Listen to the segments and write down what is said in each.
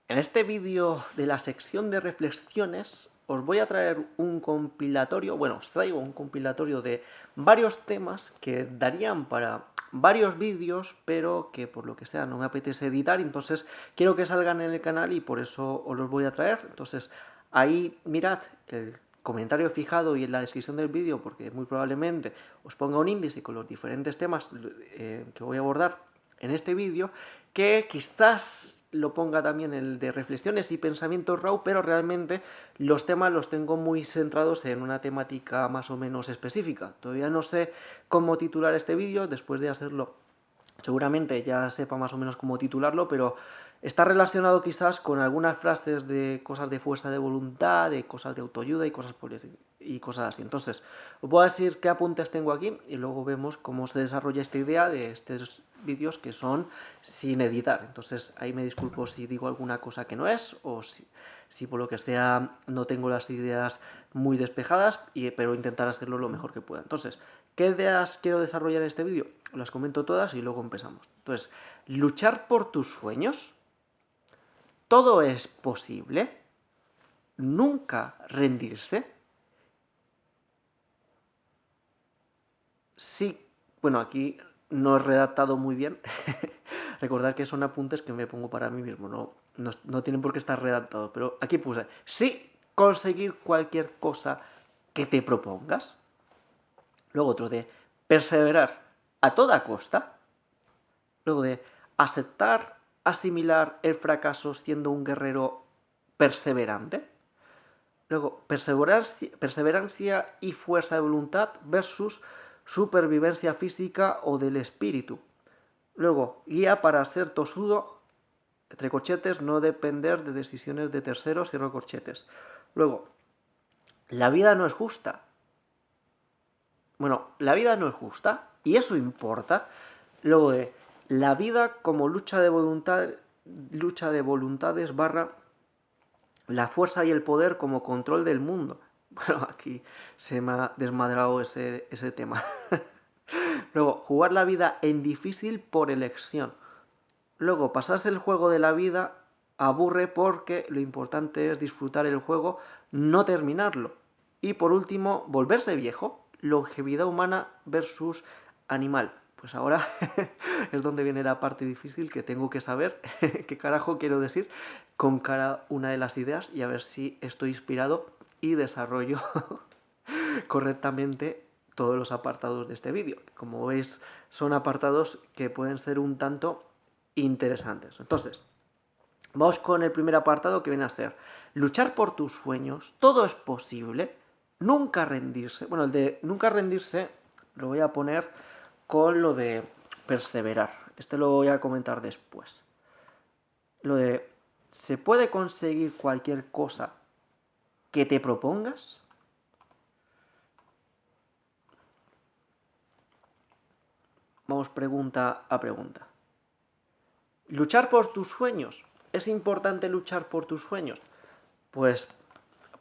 En este vídeo de la sección de reflexiones os voy a traer un compilatorio, bueno, os traigo un compilatorio de varios temas que darían para varios vídeos, pero que por lo que sea no me apetece editar, entonces quiero que salgan en el canal y por eso os los voy a traer. Entonces ahí mirad el comentario fijado y en la descripción del vídeo, porque muy probablemente os ponga un índice con los diferentes temas que voy a abordar en este vídeo, que quizás lo ponga también el de reflexiones y pensamientos raw, pero realmente los temas los tengo muy centrados en una temática más o menos específica. Todavía no sé cómo titular este vídeo, después de hacerlo seguramente ya sepa más o menos cómo titularlo, pero está relacionado quizás con algunas frases de cosas de fuerza de voluntad, de cosas de autoayuda y cosas así. Entonces, os voy a decir qué apuntes tengo aquí y luego vemos cómo se desarrolla esta idea de estos vídeos que son sin editar. Entonces, ahí me disculpo si digo alguna cosa que no es o si por lo que sea no tengo las ideas muy despejadas, pero intentar hacerlo lo mejor que pueda. Entonces, ¿qué ideas quiero desarrollar en este vídeo? Las comento todas y luego empezamos. Entonces, luchar por tus sueños. Todo es posible. Nunca rendirse. Sí, bueno, aquí no he redactado muy bien. Recordad que son apuntes que me pongo para mí mismo, no tienen por qué estar redactados, pero aquí puse, sí conseguir cualquier cosa que te propongas. Luego otro de perseverar a toda costa. Luego de aceptar, asimilar el fracaso siendo un guerrero perseverante. Luego, perseverancia y fuerza de voluntad versus supervivencia física o del espíritu. Luego, guía para ser tosudo, entre corchetes, no depender de decisiones de terceros, cierro corchetes. Luego, la vida no es justa. Bueno, la vida no es justa y eso importa. Luego de la vida como lucha de voluntades barra la fuerza y el poder como control del mundo. Bueno, aquí se me ha desmadrado ese tema. Luego, jugar la vida en difícil por elección. Luego, pasarse el juego de la vida aburre porque lo importante es disfrutar el juego, no terminarlo. Y por último, volverse viejo. Longevidad humana versus animal. Pues ahora es donde viene la parte difícil, que tengo que saber qué carajo quiero decir con cada una de las ideas y a ver si estoy inspirado y desarrollo correctamente todos los apartados de este vídeo. Como veis, son apartados que pueden ser un tanto interesantes. Entonces, vamos con el primer apartado, que viene a ser luchar por tus sueños, todo es posible, nunca rendirse. Bueno, el de nunca rendirse lo voy a poner con lo de perseverar. Este lo voy a comentar después. Lo de ¿se puede conseguir cualquier cosa que te propongas? Vamos pregunta a pregunta. ¿Luchar por tus sueños? ¿Es importante luchar por tus sueños? Pues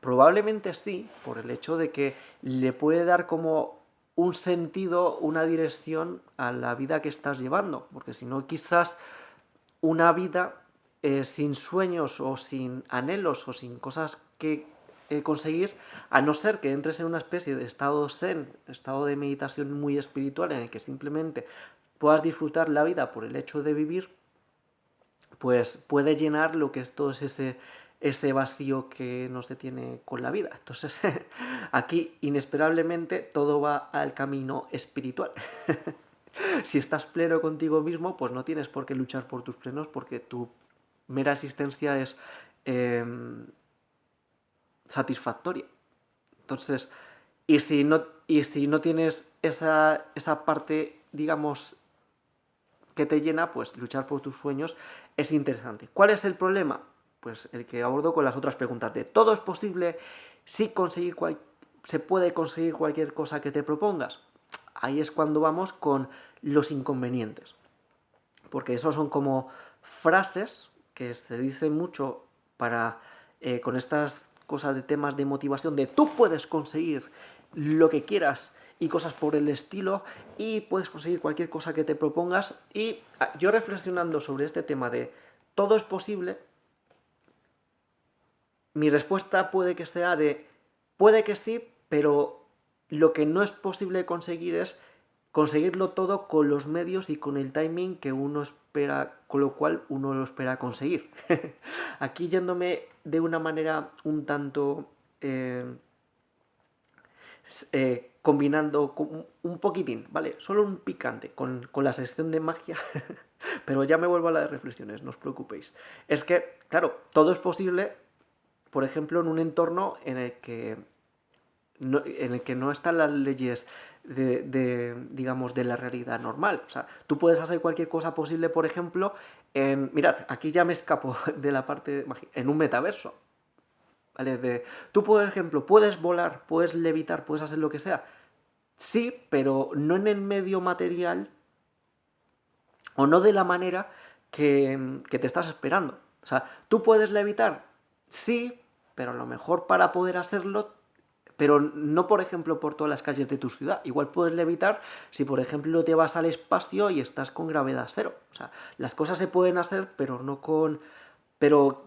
probablemente sí, por el hecho de que le puede dar como un sentido, una dirección a la vida que estás llevando, porque si no, quizás una vida sin sueños o sin anhelos o sin cosas que conseguir, a no ser que entres en una especie de estado zen, estado de meditación muy espiritual, en el que simplemente puedas disfrutar la vida por el hecho de vivir, pues puede llenar lo que es todo ese vacío que no se tiene con la vida. Entonces, aquí inesperablemente todo va al camino espiritual. Si estás pleno contigo mismo, pues no tienes por qué luchar por tus plenos, porque tu mera existencia es eh, satisfactoria. Entonces, y si no tienes esa parte, digamos, que te llena, pues luchar por tus sueños es interesante. ¿Cuál es el problema? Pues el que abordo con las otras preguntas de ¿todo es posible si se puede conseguir cualquier cosa que te propongas? Ahí es cuando vamos con los inconvenientes. Porque esos son como frases que se dicen mucho para con estas cosas de temas de motivación, de tú puedes conseguir lo que quieras y cosas por el estilo, y puedes conseguir cualquier cosa que te propongas. Y yo reflexionando sobre este tema de todo es posible, Mi respuesta puede que sea puede que sí, pero lo que no es posible conseguir es conseguirlo todo con los medios y con el timing que uno espera, con lo cual uno lo espera conseguir. Aquí yéndome de una manera un tanto combinando un poquitín, ¿vale? Solo un picante con la sección de magia, pero ya me vuelvo a la de reflexiones, no os preocupéis. Es que, claro, todo es posible, por ejemplo, en un entorno en el que no están las leyes digamos, de la realidad normal. O sea, tú puedes hacer cualquier cosa posible, por ejemplo, mirad, aquí ya me escapo de la parte de magia, en un metaverso. ¿Vale? Tú, por ejemplo, puedes volar, puedes levitar, puedes hacer lo que sea. Sí, pero no en el medio material o no de la manera que te estás esperando. O sea, tú puedes levitar, sí, pero a lo mejor para poder hacerlo, pero no, por ejemplo, por todas las calles de tu ciudad. Igual puedes levitar si, por ejemplo, te vas al espacio y estás con gravedad cero. O sea, las cosas se pueden hacer, pero no con... Pero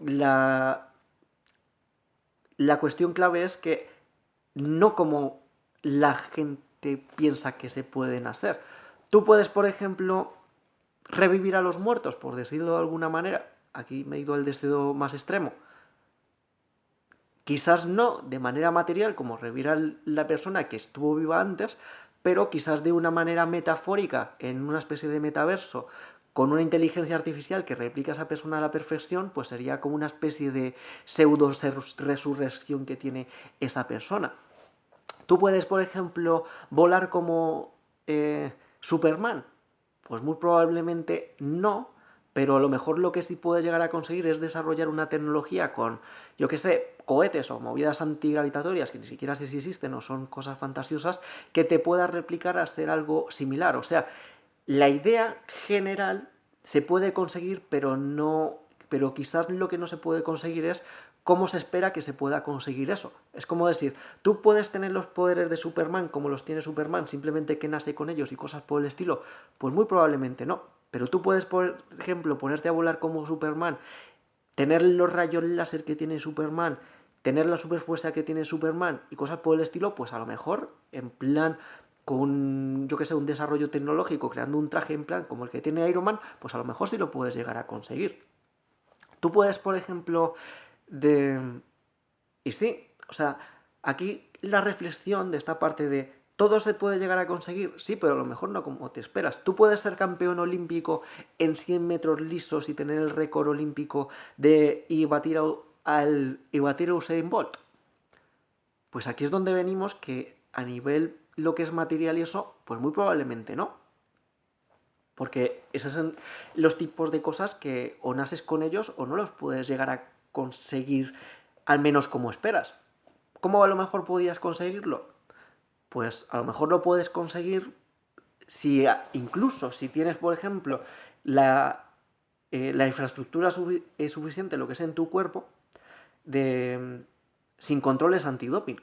la cuestión clave es que no como la gente piensa que se pueden hacer. Tú puedes, por ejemplo, revivir a los muertos, por decirlo de alguna manera. Aquí me he ido al deseo más extremo. Quizás no de manera material, como revivir a la persona que estuvo viva antes, pero quizás de una manera metafórica, en una especie de metaverso, con una inteligencia artificial que replica a esa persona a la perfección, pues sería como una especie de pseudo resurrección que tiene esa persona. Tú puedes, por ejemplo, volar como Superman. Pues muy probablemente no, pero a lo mejor lo que sí puedes llegar a conseguir es desarrollar una tecnología con, yo qué sé, cohetes o movidas antigravitatorias que ni siquiera sé si existen o son cosas fantasiosas, que te pueda replicar a hacer algo similar. O sea, la idea general se puede conseguir, pero no, pero quizás lo que no se puede conseguir es cómo se espera que se pueda conseguir eso. Es como decir, tú puedes tener los poderes de Superman como los tiene Superman, simplemente que nace con ellos y cosas por el estilo. Pues muy probablemente no. Pero tú puedes, por ejemplo, ponerte a volar como Superman, tener los rayos láser que tiene Superman, tener la superfuerza que tiene Superman y cosas por el estilo, pues a lo mejor, en plan, con, yo que sé, un desarrollo tecnológico, creando un traje en plan como el que tiene Iron Man, pues a lo mejor sí lo puedes llegar a conseguir. Tú puedes, por ejemplo, de... Y sí, o sea, aquí la reflexión de esta parte de todo se puede llegar a conseguir, sí, pero a lo mejor no como te esperas. Tú puedes ser campeón olímpico en 100 metros lisos y tener el récord olímpico y batir a Usain Bolt. Pues aquí es donde venimos que a nivel lo que es material y eso, pues muy probablemente no. Porque esos son los tipos de cosas que o naces con ellos o no los puedes llegar a conseguir al menos como esperas. ¿Cómo a lo mejor podías conseguirlo? Pues a lo mejor lo puedes conseguir si incluso si tienes, por ejemplo, la infraestructura suficiente, lo que es en tu cuerpo, sin controles antidoping.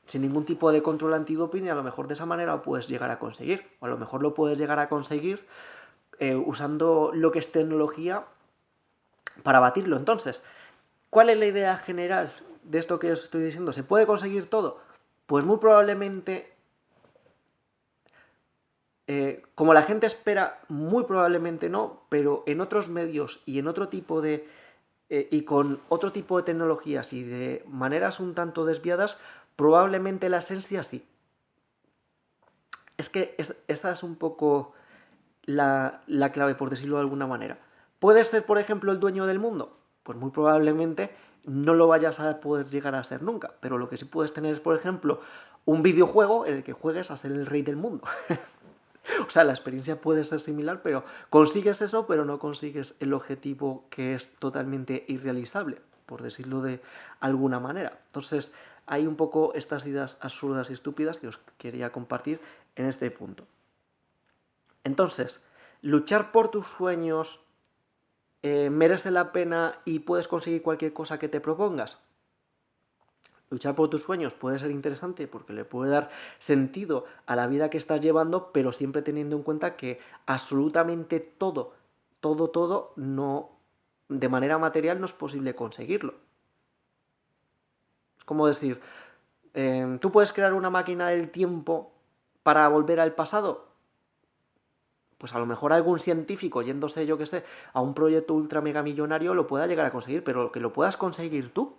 Sin ningún tipo de control antidoping y a lo mejor de esa manera lo puedes llegar a conseguir. O a lo mejor lo puedes llegar a conseguir usando lo que es tecnología para batirlo. Entonces, ¿cuál es la idea general de esto que os estoy diciendo? ¿Se puede conseguir todo? Pues muy probablemente, como la gente espera, muy probablemente no, pero en otros medios y en otro tipo de... y con otro tipo de tecnologías y de maneras un tanto desviadas, probablemente la esencia sí. Es que esta es un poco la clave, por decirlo de alguna manera. ¿Puedes ser, por ejemplo, el dueño del mundo? Pues muy probablemente no lo vayas a poder llegar a ser nunca. Pero lo que sí puedes tener es, por ejemplo, un videojuego en el que juegues a ser el rey del mundo. O sea, la experiencia puede ser similar, pero consigues eso, pero no consigues el objetivo que es totalmente irrealizable, por decirlo de alguna manera. Entonces, hay un poco estas ideas absurdas y estúpidas que os quería compartir en este punto. Entonces, luchar por tus sueños merece la pena y puedes conseguir cualquier cosa que te propongas. Luchar por tus sueños puede ser interesante porque le puede dar sentido a la vida que estás llevando, pero siempre teniendo en cuenta que absolutamente todo no de manera material no es posible conseguirlo. Es como decir, ¿tú puedes crear una máquina del tiempo para volver al pasado? Pues a lo mejor algún científico, yéndose, yo que sé, a un proyecto ultra mega millonario, lo pueda llegar a conseguir, pero que lo puedas conseguir tú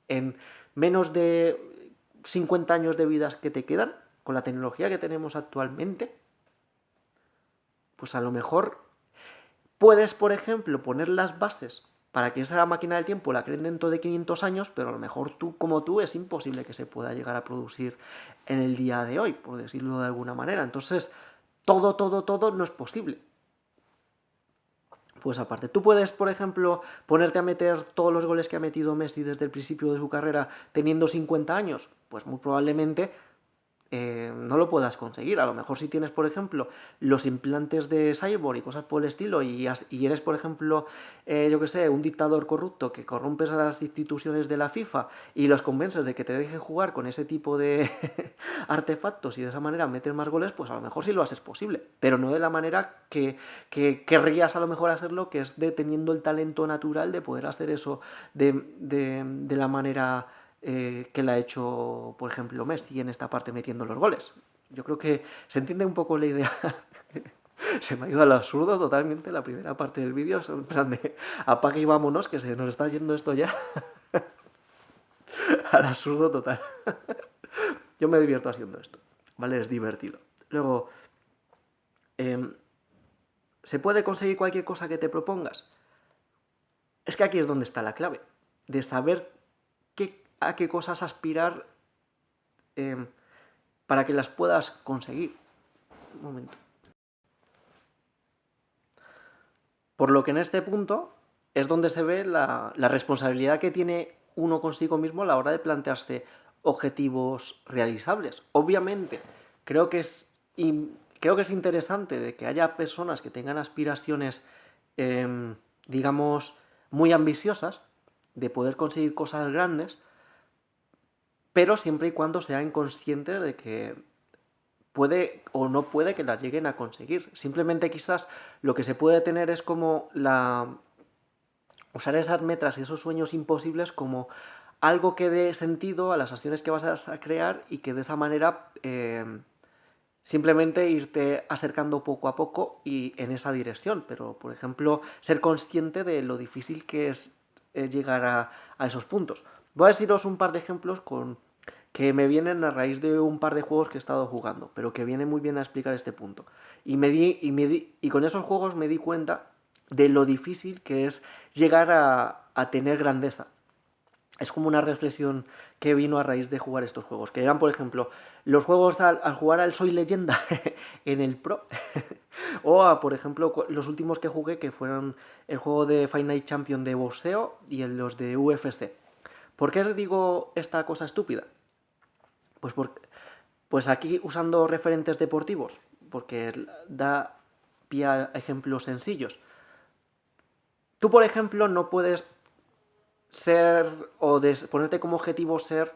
en menos de 50 años de vida que te quedan, con la tecnología que tenemos actualmente, pues a lo mejor puedes, por ejemplo, poner las bases para que esa máquina del tiempo la creen dentro de 500 años, pero a lo mejor tú, como tú, es imposible que se pueda llegar a producir en el día de hoy, por decirlo de alguna manera. Entonces, todo no es posible. Pues aparte, tú puedes, por ejemplo, ponerte a meter todos los goles que ha metido Messi desde el principio de su carrera teniendo 50 años. Pues muy probablemente no lo puedas conseguir. A lo mejor si tienes, por ejemplo, los implantes de Cyborg y cosas por el estilo y eres, por ejemplo, yo que sé, un dictador corrupto que corrompes a las instituciones de la FIFA y los convences de que te dejen jugar con ese tipo de artefactos y de esa manera meter más goles, pues a lo mejor sí lo haces posible, pero no de la manera que querrías a lo mejor hacerlo, que es de teniendo el talento natural de poder hacer eso de la manera que la ha hecho, por ejemplo, Messi en esta parte metiendo los goles. Yo creo que se entiende un poco la idea. Se me ha ido al absurdo totalmente la primera parte del vídeo, en plan de apague y vámonos, que se nos está yendo esto ya al absurdo total. Yo me divierto haciendo esto, ¿vale? Es divertido. Luego, ¿se puede conseguir cualquier cosa que te propongas? Es que aquí es donde está la clave, de saber a qué cosas aspirar para que las puedas conseguir. Un momento. Por lo que en este punto es donde se ve la responsabilidad que tiene uno consigo mismo a la hora de plantearse objetivos realizables. Obviamente, creo que es interesante de que haya personas que tengan aspiraciones, digamos, muy ambiciosas, de poder conseguir cosas grandes, pero siempre y cuando sean conscientes de que puede o no puede que las lleguen a conseguir. Simplemente quizás lo que se puede tener es como usar esas metas y esos sueños imposibles como algo que dé sentido a las acciones que vas a crear y que de esa manera simplemente irte acercando poco a poco y en esa dirección. Pero, por ejemplo, ser consciente de lo difícil que es llegar a esos puntos. Voy a deciros un par de ejemplos que me vienen a raíz de un par de juegos que he estado jugando, pero que viene muy bien a explicar este punto. Y con esos juegos me di cuenta de lo difícil que es llegar a tener grandeza. Es como una reflexión que vino a raíz de jugar estos juegos, que eran, por ejemplo, los juegos al jugar al Soy Leyenda en el Pro, o por ejemplo, los últimos que jugué, que fueron el juego de Fight Night Champion de boxeo y los de UFC. ¿Por qué os digo esta cosa estúpida? Pues aquí usando referentes deportivos, porque da pie a ejemplos sencillos. Tú, por ejemplo, no puedes ser o ponerte como objetivo ser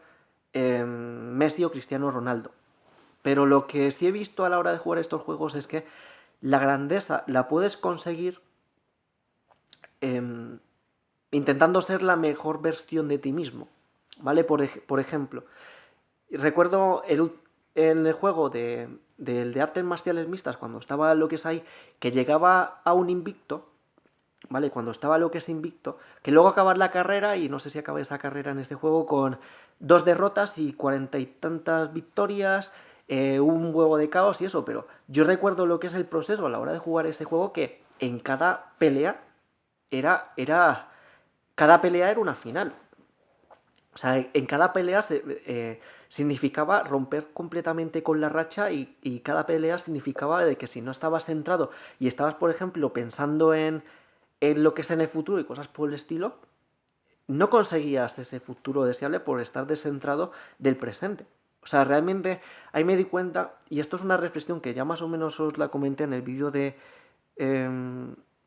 Messi o Cristiano Ronaldo. Pero lo que sí he visto a la hora de jugar estos juegos es que la grandeza la puedes conseguir intentando ser la mejor versión de ti mismo. ¿Vale? Por ejemplo, recuerdo en el juego de artes marciales mixtas, cuando estaba lo que es ahí, que llegaba a un invicto, ¿vale? Cuando estaba lo que es invicto, que luego acabar la carrera, y no sé si acabé esa carrera en este juego, con 2 derrotas y 40 y tantas victorias, un huevo de caos y eso, pero yo recuerdo lo que es el proceso a la hora de jugar ese juego, que en cada pelea cada pelea era una final. O sea, en cada pelea significaba romper completamente con la racha y cada pelea significaba de que si no estabas centrado y estabas, por ejemplo, pensando en lo que es en el futuro y cosas por el estilo, no conseguías ese futuro deseable por estar descentrado del presente. O sea, realmente ahí me di cuenta, y esto es una reflexión que ya más o menos os la comenté en el vídeo de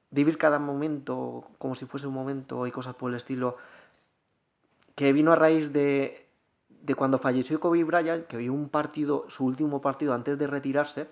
vivir cada momento como si fuese un momento y cosas por el estilo, que vino a raíz de cuando falleció Kobe Bryant, que vio un partido, su último partido antes de retirarse,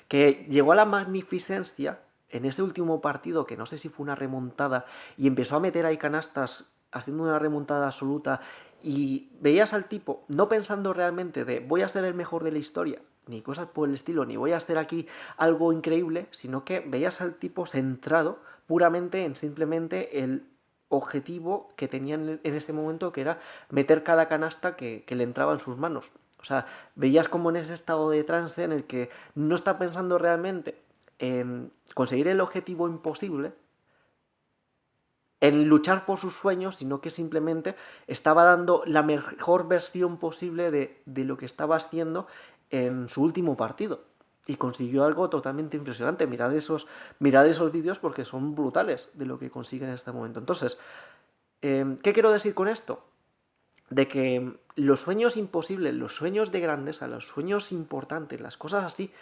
que llegó a la magnificencia en ese último partido, que no sé si fue una remontada, y empezó a meter ahí canastas haciendo una remontada absoluta, y veías al tipo no pensando realmente de voy a ser el mejor de la historia, ni cosas por el estilo, ni voy a hacer aquí algo increíble, sino que veías al tipo centrado puramente en simplemente el objetivo que tenía en ese momento, que era meter cada canasta que le entraba en sus manos. O sea, veías como en ese estado de trance en el que no está pensando realmente en conseguir el objetivo imposible, en luchar por sus sueños, sino que simplemente estaba dando la mejor versión posible de lo que estaba haciendo en su último partido. Y consiguió algo totalmente impresionante. Mirad esos vídeos porque son brutales de lo que consigue en este momento. Entonces, ¿qué quiero decir con esto? De que los sueños imposibles, los sueños de grandeza, los sueños importantes, las cosas así,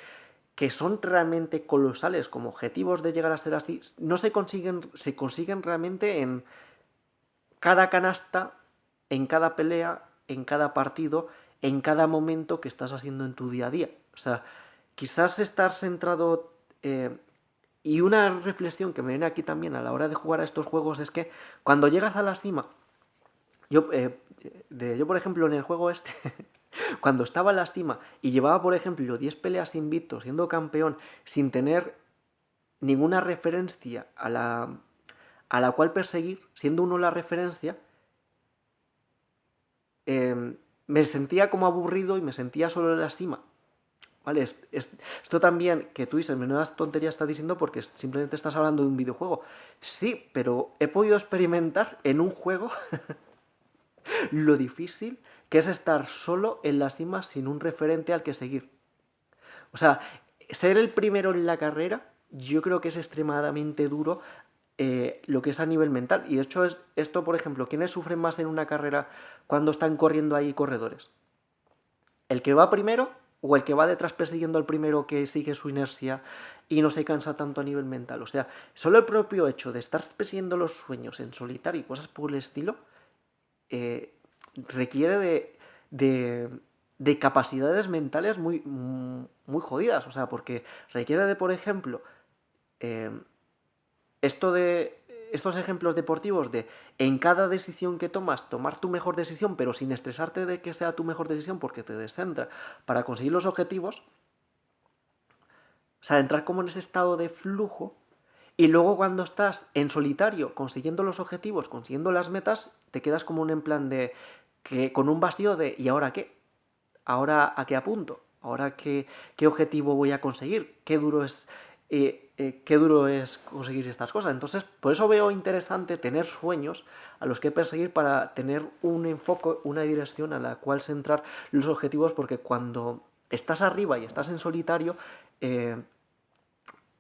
que son realmente colosales como objetivos de llegar a ser así, no se consiguen realmente en cada canasta, en cada pelea, en cada partido, en cada momento que estás haciendo en tu día a día. O sea, quizás estar centrado... y una reflexión que me viene aquí también a la hora de jugar a estos juegos es que cuando llegas a la cima, yo por ejemplo, en el juego este, cuando estaba en la cima y llevaba, por ejemplo, 10 peleas invicto, siendo campeón, sin tener ninguna referencia a la cual perseguir, siendo uno la referencia, me sentía como aburrido y me sentía solo en la cima. ¿Vale? Esto también, que tú dices, menudas tonterías estás diciendo porque simplemente estás hablando de un videojuego. Sí, pero he podido experimentar en un juego lo difícil que es estar solo en la cima sin un referente al que seguir. O sea, ser el primero en la carrera yo creo que es extremadamente duro, lo que es a nivel mental. Y de hecho, esto, por ejemplo, ¿quiénes sufren más en una carrera cuando están corriendo ahí corredores? ¿El que va primero o el que va detrás persiguiendo al primero que sigue su inercia y no se cansa tanto a nivel mental? O sea, solo el propio hecho de estar persiguiendo los sueños en solitario y cosas por el estilo, eh, requiere de, de capacidades mentales muy jodidas. O sea, porque requiere de, por ejemplo, eh, esto de estos ejemplos deportivos de en cada decisión que tomas, tomar tu mejor decisión, pero sin estresarte de que sea tu mejor decisión porque te descentra para conseguir los objetivos. O sea, entrar como en ese estado de flujo y luego cuando estás en solitario consiguiendo los objetivos, consiguiendo las metas, te quedas como en plan de que con un vacío de ¿y ahora qué? ¿Ahora a qué apunto? ¿Ahora qué objetivo voy a conseguir? Qué duro es conseguir estas cosas? Entonces, por eso veo interesante tener sueños a los que perseguir para tener un enfoque, una dirección a la cual centrar los objetivos, porque cuando estás arriba y estás en solitario, eh,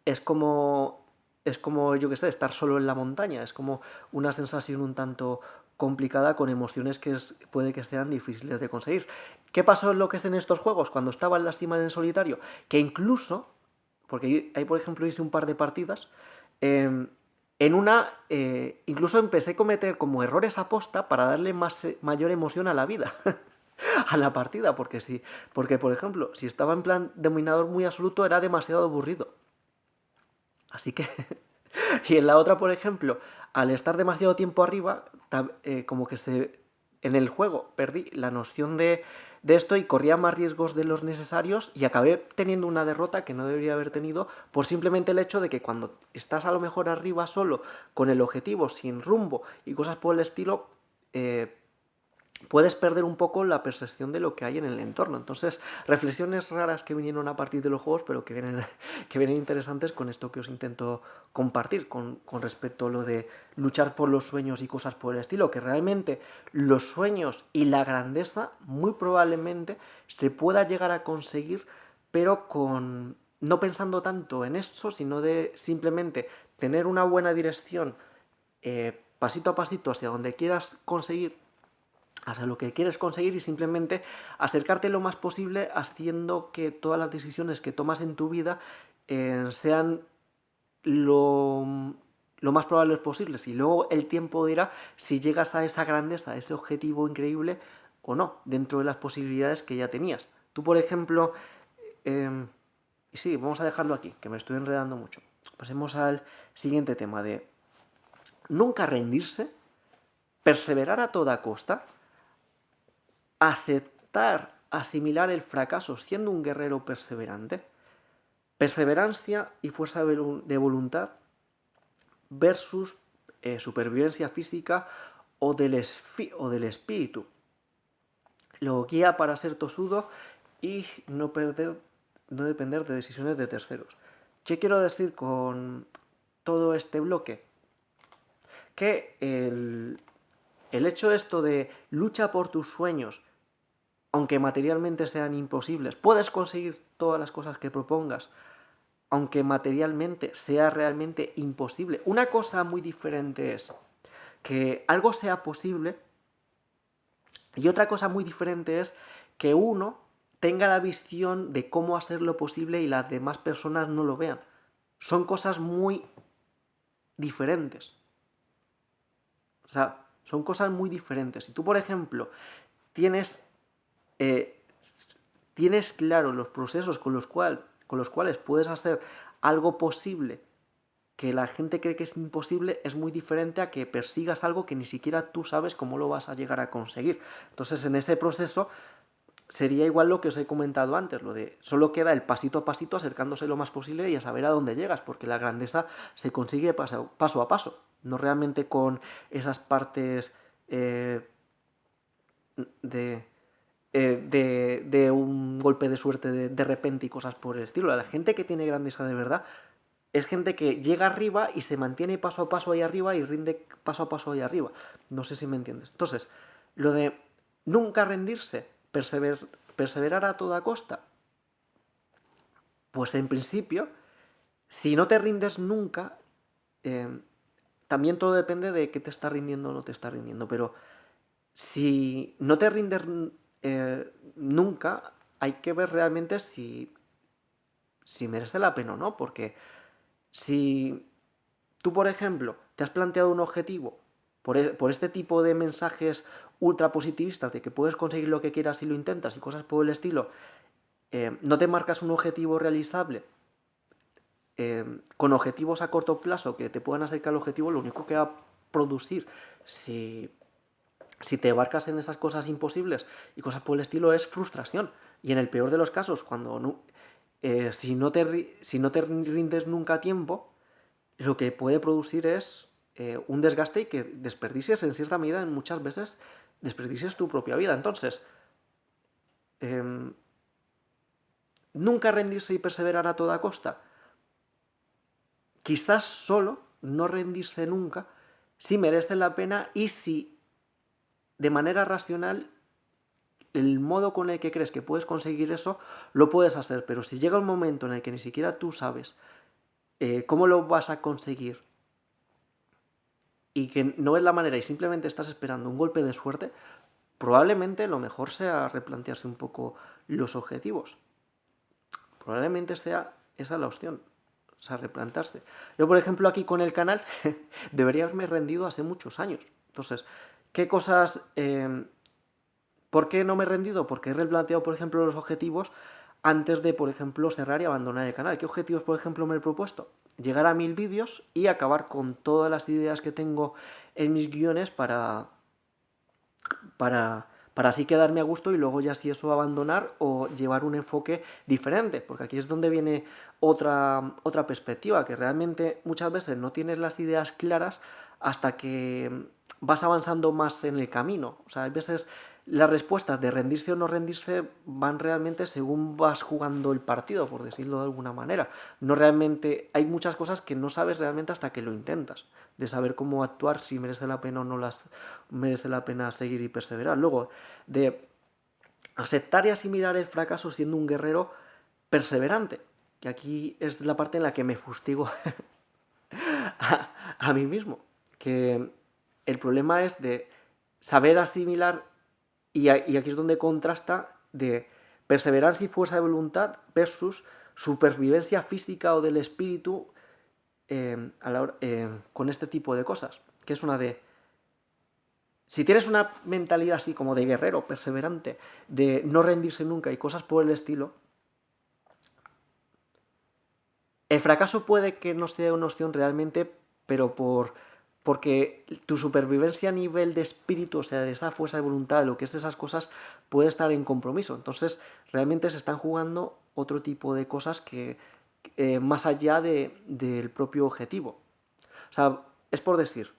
es como, es como, yo qué sé, estar solo en la montaña. Es como una sensación un tanto complicada con emociones que puede que sean difíciles de conseguir. ¿Qué pasó en lo que es en estos juegos cuando estaba en la cima en solitario? Que incluso, porque ahí por ejemplo hice un par de partidas, en una incluso empecé a cometer como errores aposta para darle mayor emoción a la vida. A la partida, porque por ejemplo, si estaba en plan dominador muy absoluto era demasiado aburrido. Así que... Y en la otra, por ejemplo, al estar demasiado tiempo arriba, como que en el juego perdí la noción de esto y corría más riesgos de los necesarios y acabé teniendo una derrota que no debería haber tenido por simplemente el hecho de que cuando estás a lo mejor arriba solo, con el objetivo, sin rumbo y cosas por el estilo, puedes perder un poco la percepción de lo que hay en el entorno. Entonces, reflexiones raras que vinieron a partir de los juegos, pero que vienen interesantes con esto que os intento compartir, con respecto a lo de luchar por los sueños y cosas por el estilo, que realmente los sueños y la grandeza muy probablemente se pueda llegar a conseguir, pero con no pensando tanto en eso, sino de simplemente tener una buena dirección, pasito a pasito hacia donde quieras conseguir, hacia lo que quieres conseguir, y simplemente acercarte lo más posible haciendo que todas las decisiones que tomas en tu vida sean lo más probables posibles, y luego el tiempo dirá si llegas a esa grandeza, a ese objetivo increíble o no, dentro de las posibilidades que ya tenías. Tú, por ejemplo, y sí, vamos a dejarlo aquí, que me estoy enredando mucho. pasemos al siguiente tema de nunca rendirse, perseverar a toda costa, aceptar, asimilar el fracaso siendo un guerrero perseverante, perseverancia y fuerza de voluntad versus supervivencia física o del espíritu. Lo guía para ser tosudo y no depender de decisiones de terceros. ¿Qué quiero decir con todo este bloque? Que el hecho esto de lucha por tus sueños, aunque materialmente sean imposibles, puedes conseguir todas las cosas que propongas, aunque materialmente sea realmente imposible. Una cosa muy diferente es que algo sea posible y otra cosa muy diferente es que uno tenga la visión de cómo hacerlo posible y las demás personas no lo vean. Son cosas muy diferentes. O sea, son cosas muy diferentes. Si tú, por ejemplo, tienes claro los procesos con los cuales puedes hacer algo posible que la gente cree que es imposible, es muy diferente a que persigas algo que ni siquiera tú sabes cómo lo vas a llegar a conseguir. Entonces, en ese proceso sería igual lo que os he comentado antes, lo de solo queda el pasito a pasito acercándose lo más posible y a saber a dónde llegas, porque la grandeza se consigue paso a paso, no realmente con esas partes de un golpe de suerte de repente y cosas por el estilo. La gente que tiene grandeza de verdad es gente que llega arriba y se mantiene paso a paso ahí arriba y rinde paso a paso ahí arriba. No sé si me entiendes. Entonces, lo de nunca rendirse, perseverar a toda costa, pues en principio, si no te rindes nunca, también todo depende de qué te está rindiendo o no te está rindiendo, pero si no te rindes nunca, hay que ver realmente si merece la pena o no, porque si tú, por ejemplo, te has planteado un objetivo por este tipo de mensajes ultra positivistas de que puedes conseguir lo que quieras si lo intentas y cosas por el estilo, no te marcas un objetivo realizable con objetivos a corto plazo que te puedan acercar al objetivo, lo único que va a producir si te embarcas en esas cosas imposibles y cosas por el estilo es frustración. Y en el peor de los casos, si no te rindes nunca a tiempo, lo que puede producir es un desgaste y que desperdicies en cierta medida, en muchas veces desperdicies tu propia vida. Entonces, nunca rendirse y perseverar a toda costa. Quizás solo no rendirse nunca si merece la pena y si de manera racional el modo con el que crees que puedes conseguir eso lo puedes hacer, pero si llega un momento en el que ni siquiera tú sabes cómo lo vas a conseguir y que no es la manera y simplemente estás esperando un golpe de suerte, probablemente lo mejor sea replantearse un poco los objetivos. Probablemente sea esa la opción. O sea, replantarse. Yo, por ejemplo, aquí con el canal debería haberme rendido hace muchos años. Entonces, ¿qué cosas... ¿por qué no me he rendido? Porque he replanteado, por ejemplo, los objetivos antes de, por ejemplo, cerrar y abandonar el canal. ¿Qué objetivos, por ejemplo, me he propuesto? Llegar a 1000 vídeos y acabar con todas las ideas que tengo en mis guiones para así quedarme a gusto y luego ya si eso abandonar o llevar un enfoque diferente, porque aquí es donde viene otra perspectiva, que realmente muchas veces no tienes las ideas claras hasta que vas avanzando más en el camino. O sea, hay veces las respuestas de rendirse o no rendirse van realmente según vas jugando el partido, por decirlo de alguna manera. No realmente, hay muchas cosas que no sabes realmente hasta que lo intentas, de saber cómo actuar, si merece la pena o no merece la pena seguir y perseverar. Luego, de aceptar y asimilar el fracaso siendo un guerrero perseverante, que aquí es la parte en la que me fustigo a mí mismo, que el problema es de saber asimilar, y aquí es donde contrasta, de perseverancia y fuerza de voluntad versus supervivencia física o del espíritu con este tipo de cosas, que es una de... Si tienes una mentalidad así como de guerrero, perseverante, de no rendirse nunca y cosas por el estilo, El fracaso puede que no sea una opción realmente, pero porque tu supervivencia a nivel de espíritu, o sea, de esa fuerza de voluntad, de lo que es esas cosas, puede estar en compromiso. Entonces, realmente se están jugando otro tipo de cosas que más allá del propio objetivo. O sea, es por decir,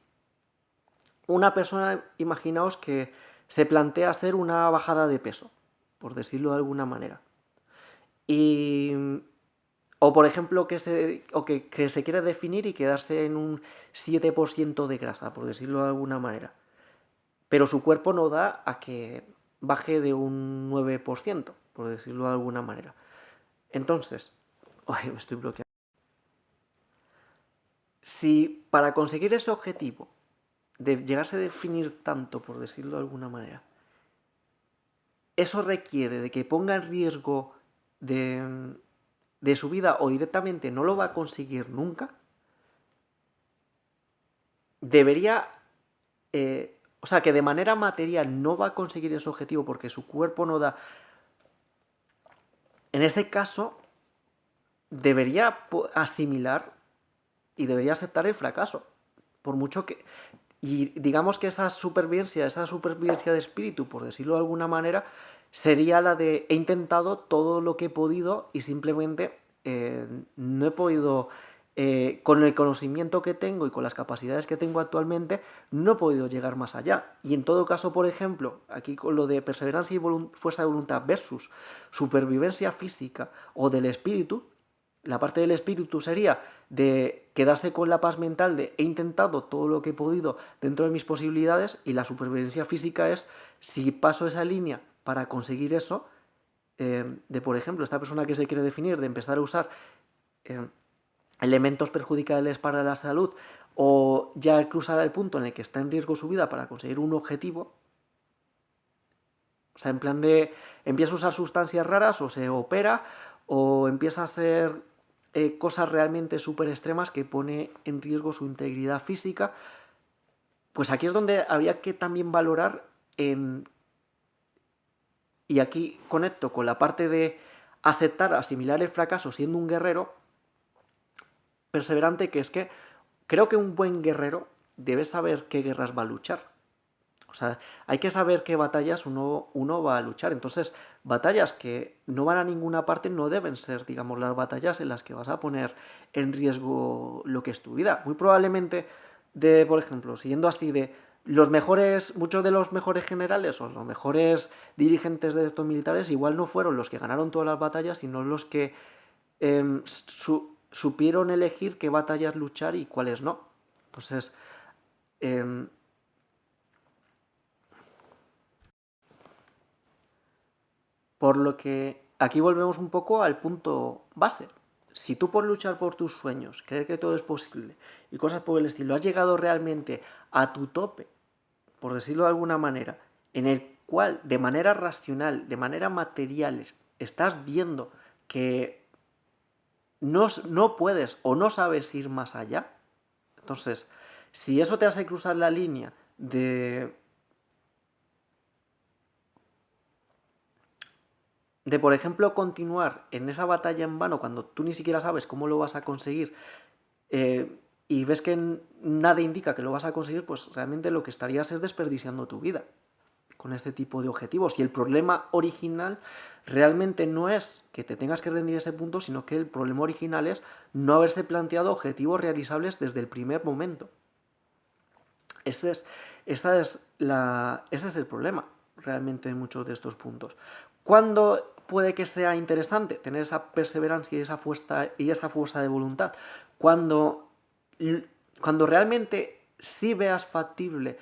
una persona, imaginaos que se plantea hacer una bajada de peso, por decirlo de alguna manera. Y o por ejemplo que se quiere definir y quedarse en un 7% de grasa, por decirlo de alguna manera. Pero su cuerpo no da a que baje de un 9%, por decirlo de alguna manera. Entonces, ay, me estoy bloqueando. Si para conseguir ese objetivo, de llegarse a definir tanto, por decirlo de alguna manera, eso requiere de que ponga en riesgo de su vida o directamente no lo va a conseguir nunca, debería, o sea, que de manera material no va a conseguir ese objetivo porque su cuerpo no da. En este caso, debería asimilar y debería aceptar el fracaso. Por mucho que. Y digamos que esa supervivencia de espíritu, por decirlo de alguna manera, sería la de he intentado todo lo que he podido y simplemente no he podido, con el conocimiento que tengo y con las capacidades que tengo actualmente, no he podido llegar más allá. Y en todo caso, por ejemplo, aquí con lo de perseverancia y fuerza de voluntad versus supervivencia física o del espíritu, la parte del espíritu sería de quedarse con la paz mental de he intentado todo lo que he podido dentro de mis posibilidades, y la supervivencia física es si paso esa línea para conseguir eso, de por ejemplo esta persona que se quiere definir, de empezar a usar eh, elementos perjudiciales para la salud, o ya cruzar el punto en el que está en riesgo su vida para conseguir un objetivo. O sea, en plan de empieza a usar sustancias raras o se opera o empieza a hacer cosas realmente súper extremas que pone en riesgo su integridad física. Pues aquí es donde habría que también valorar y aquí conecto con la parte de aceptar, asimilar el fracaso siendo un guerrero perseverante, que es que creo que un buen guerrero debe saber qué guerras va a luchar. O sea, hay que saber qué batallas uno va a luchar. Entonces, batallas que no van a ninguna parte no deben ser, digamos, las batallas en las que vas a poner en riesgo lo que es tu vida. Muy probablemente, por ejemplo, siguiendo así de muchos de los mejores generales o los mejores dirigentes de estos militares igual no fueron los que ganaron todas las batallas, sino los que supieron elegir qué batallas luchar y cuáles no. Entonces, eh, por lo que aquí volvemos un poco al punto base. Si tú por luchar por tus sueños, creer que todo es posible y cosas por el estilo, has llegado realmente a tu tope, por decirlo de alguna manera, en el cual de manera racional, de manera material, estás viendo que no puedes o no sabes ir más allá, entonces, si eso te hace cruzar la línea de, por ejemplo, continuar en esa batalla en vano cuando tú ni siquiera sabes cómo lo vas a conseguir, y ves que nada indica que lo vas a conseguir, pues realmente lo que estarías es desperdiciando tu vida con este tipo de objetivos. Y el problema original realmente no es que te tengas que rendir a ese punto, sino que el problema original es no haberse planteado objetivos realizables desde el primer momento. Este es, este es el problema realmente en muchos de estos puntos. ¿Cuándo puede que sea interesante tener esa perseverancia y esa fuerza de voluntad? Cuando, cuando realmente sí veas factible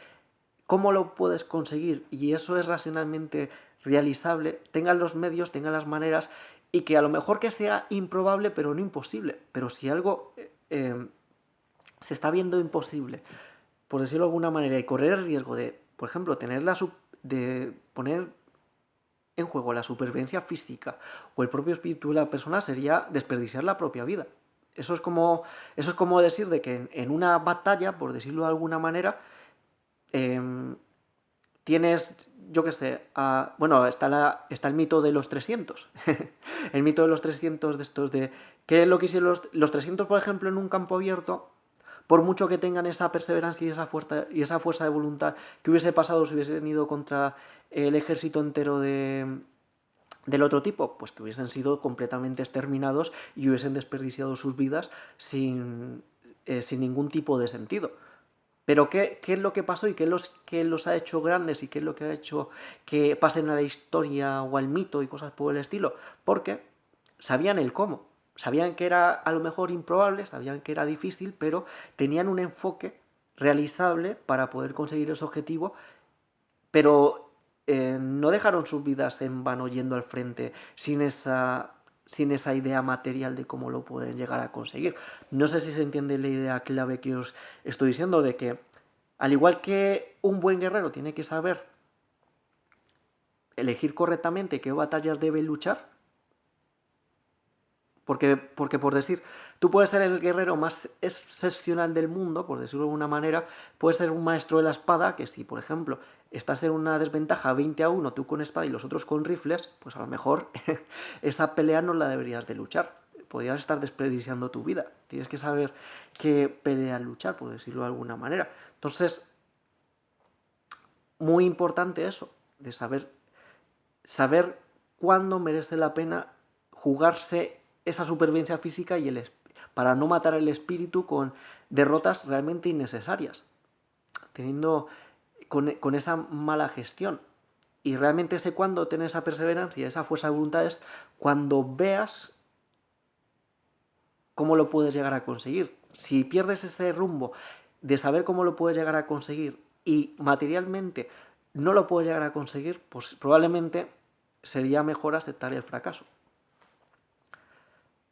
cómo lo puedes conseguir y eso es racionalmente realizable, tengas los medios, tengas las maneras, y que a lo mejor que sea improbable pero no imposible. Pero si algo se está viendo imposible, por decirlo de alguna manera, y correr el riesgo de, por ejemplo, de poner en juego la supervivencia física o el propio espíritu de la persona, sería desperdiciar la propia vida. Eso es como decir de que en una batalla, por decirlo de alguna manera, eh, tienes, yo qué sé, bueno, está el mito de los 300. El mito de los 300 de estos de... ¿Qué es lo que hicieron los 300, por ejemplo, en un campo abierto? Por mucho que tengan esa perseverancia y esa fuerza de voluntad, que hubiese pasado si hubiesen ido contra el ejército entero del otro tipo, pues que hubiesen sido completamente exterminados y hubiesen desperdiciado sus vidas sin ningún tipo de sentido. Pero ¿qué es lo que pasó y qué los ha hecho grandes y qué es lo que ha hecho que pasen a la historia o al mito y cosas por el estilo? Porque sabían el cómo. Sabían que era a lo mejor improbable, sabían que era difícil, pero tenían un enfoque realizable para poder conseguir ese objetivo, pero no dejaron sus vidas en vano yendo al frente sin esa idea material de cómo lo pueden llegar a conseguir. No sé si se entiende la idea clave que os estoy diciendo, de que al igual que un buen guerrero tiene que saber elegir correctamente qué batallas debe luchar, porque por decir, tú puedes ser el guerrero más excepcional del mundo, por decirlo de alguna manera, puedes ser un maestro de la espada, que si, por ejemplo, estás en una desventaja 20-1, tú con espada y los otros con rifles, pues a lo mejor esa pelea no la deberías de luchar. Podrías estar desperdiciando tu vida. Tienes que saber qué pelea luchar, por decirlo de alguna manera. Entonces, muy importante eso, de saber cuándo merece la pena jugarse esa supervivencia física para no matar el espíritu con derrotas realmente innecesarias, teniendo con esa mala gestión. Y realmente sé cuándo tener esa perseverancia y esa fuerza de voluntad es cuando veas cómo lo puedes llegar a conseguir. Si pierdes ese rumbo de saber cómo lo puedes llegar a conseguir y materialmente no lo puedes llegar a conseguir, pues probablemente sería mejor aceptar el fracaso.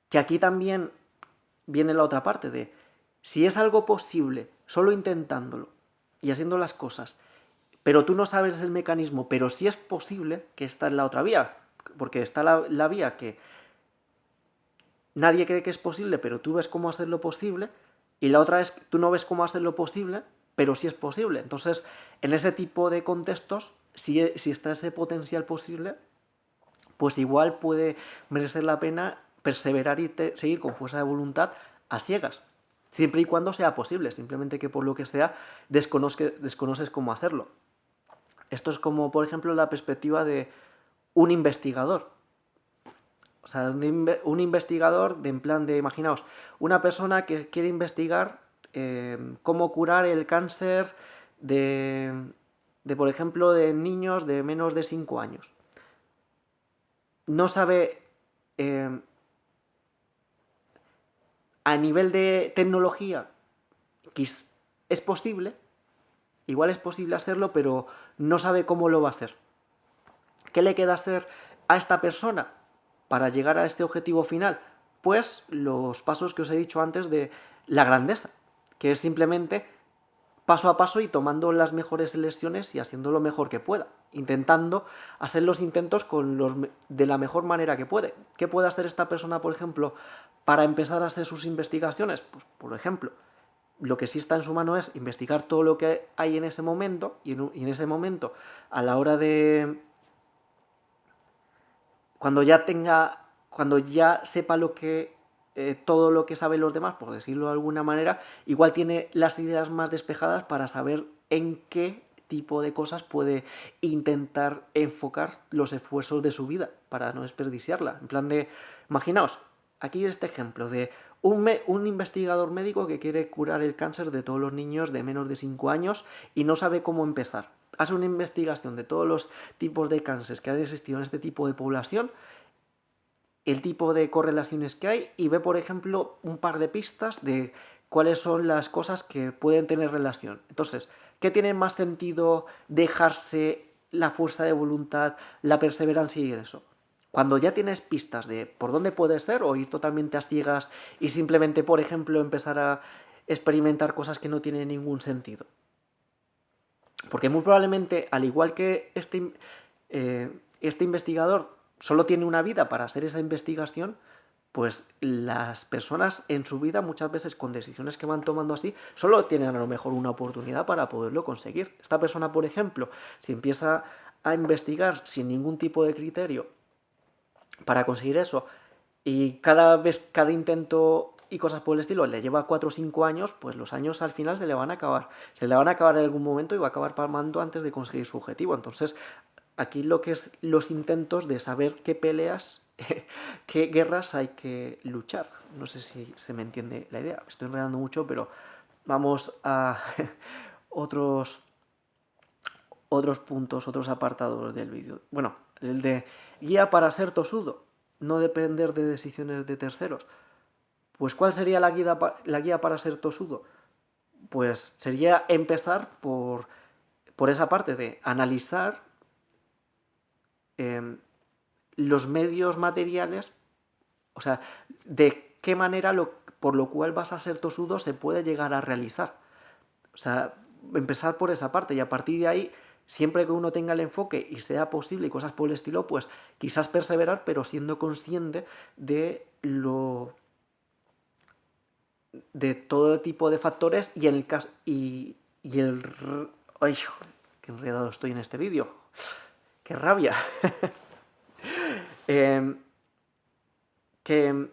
Que aquí también viene la otra parte de, si es algo posible solo intentándolo y haciendo las cosas, pero tú no sabes el mecanismo, pero sí es posible, que esta es la otra vía, porque está la vía que nadie cree que es posible, pero tú ves cómo hacerlo posible, y la otra es que tú no ves cómo hacerlo posible, pero sí es posible. Entonces, en ese tipo de contextos, si está ese potencial posible, pues igual puede merecer la pena perseverar y seguir con fuerza de voluntad a ciegas, siempre y cuando sea posible, simplemente que por lo que sea desconoces cómo hacerlo. Esto es como, por ejemplo, la perspectiva de un investigador. O sea, un investigador en plan de, imaginaos, una persona que quiere investigar cómo curar el cáncer por ejemplo, de niños de menos de 5 años. No sabe a nivel de tecnología, es posible, igual es posible hacerlo, pero no sabe cómo lo va a hacer. ¿Qué le queda hacer a esta persona para llegar a este objetivo final? Pues los pasos que os he dicho antes de la grandeza, que es simplemente paso a paso y tomando las mejores elecciones y haciendo lo mejor que pueda, intentando hacer los intentos de la mejor manera que puede. ¿Qué puede hacer esta persona, por ejemplo, para empezar a hacer sus investigaciones? Pues, por ejemplo, lo que sí está en su mano es investigar todo lo que hay en ese momento y en ese momento, a la hora de... Cuando ya sepa todo lo que saben los demás, por decirlo de alguna manera, igual tiene las ideas más despejadas para saber en qué tipo de cosas puede intentar enfocar los esfuerzos de su vida para no desperdiciarla. En plan de, imaginaos, aquí este ejemplo de un investigador médico que quiere curar el cáncer de todos los niños de menos de 5 años y no sabe cómo empezar. Hace una investigación de todos los tipos de cánceres que han existido en este tipo de población, el tipo de correlaciones que hay, y ve, por ejemplo, un par de pistas de cuáles son las cosas que pueden tener relación. Entonces, ¿qué tiene más sentido dejarse la fuerza de voluntad, la perseverancia y eso? Cuando ya tienes pistas de por dónde puede ser, o ir totalmente a ciegas y simplemente, por ejemplo, empezar a experimentar cosas que no tienen ningún sentido. Porque muy probablemente, al igual que este investigador solo tiene una vida para hacer esa investigación, pues las personas en su vida muchas veces con decisiones que van tomando así, solo tienen a lo mejor una oportunidad para poderlo conseguir. Esta persona, por ejemplo, si empieza a investigar sin ningún tipo de criterio para conseguir eso, y cada vez, cada intento y cosas por el estilo le lleva 4 o 5 años, pues los años al final se le van a acabar. Se le van a acabar en algún momento y va a acabar palmando antes de conseguir su objetivo. Entonces, aquí lo que es los intentos de saber qué peleas, qué guerras hay que luchar. No sé si se me entiende la idea. Estoy enredando mucho, pero vamos a otros puntos, otros apartados del vídeo. Bueno, el de guía para ser tosudo, no depender de decisiones de terceros. Pues ¿cuál sería la guía para ser tosudo? Pues sería empezar por esa parte de analizar los medios materiales, o sea, de qué manera por lo cual vas a ser tosudo se puede llegar a realizar. O sea, empezar por esa parte y a partir de ahí, siempre que uno tenga el enfoque y sea posible y cosas por el estilo, pues quizás perseverar, pero siendo consciente de todo tipo de factores y en el caso ¡ay! ¡Qué enredado estoy en este vídeo! ¡Qué rabia! Que